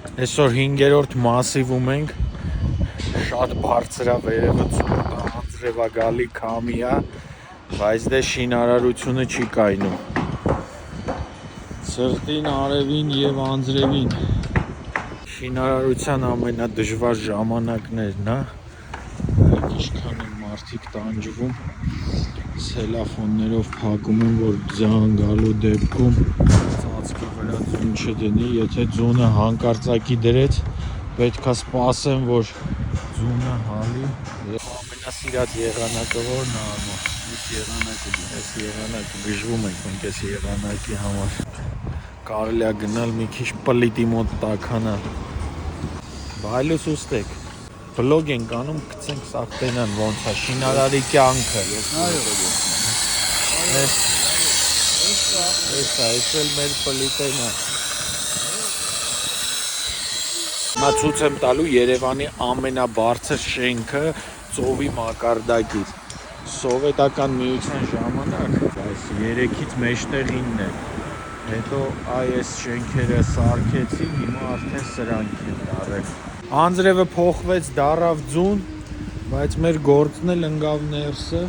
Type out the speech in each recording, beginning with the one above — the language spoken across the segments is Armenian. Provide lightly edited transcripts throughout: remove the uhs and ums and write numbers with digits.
Այսօր 5-րդ մասիվում ենք, շատ բարձր է վերևը անձրևագալի քամի է, բայց դե շինարարությունը չի կայնում։ Սրտին, արևին եւ անձրևին։ Շինարարության ամենադժվար ժամանակներն է, ինչքան են մարդիկ տանջվում, սելաֆոններով փակում են, որ ձյան գալու դեպքում ծածկի վրա ձուն չդնի, եթե ձունը հանկարծակի դրեց, պետքա սպասեն, որ ձունը հալի։ Ամենասիրած եղանակը որն է Արմո։ Այս եղանակը գժվում ենք մենք այս եղանակի համար։ Կարելի է գնալ մի քիչ պլիտի մոտ տաքանալ։ Բայլուս ուստեք։ Վլոգ ենք անում, գցենք սախտենան ոնց է շինարարի կյանքը։ Այս էլ մեր պլիտեն է։ Հիմա ցույց եմ տալու Երևանի ամենաբարձր շենքը ծովի մակարդակից։ Սովետական միության ժամանակ այս 3-ից մեջտեղինն է։ Հետո այս շենքերը սարքեցին, հիմա արդեն սրանք են դարել։ Անձրևը փոխվեց, դարավ ձուն, բայց մեր գործն էլ ընկավ ներսը։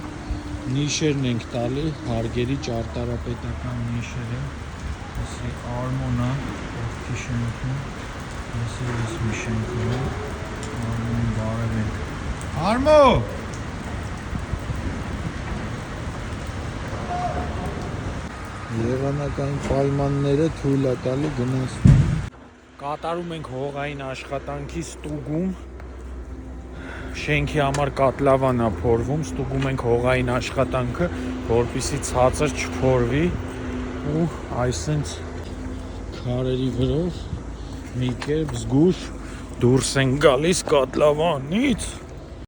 Նիշերն ենք տալի, հարգերի ճարտարապետական նիշերը։ Այսի Արմոնա, ովքի շենքում, այս մի շենքում է, Արմոնին բարև ենք։ Արմո! Եղանական պայմանները թույլ է տալի գնացում։ Կատարում ենք հողային աշխատանքի ստուգում, շենքի համար կատլավան է փորվում, ստուգում ենք հողային աշխատանքը, որպեսզի ցածր չփորվի ու այսենց քարերի վրով մի կերպ զգուշ դուրս են գալիս կատլավանից։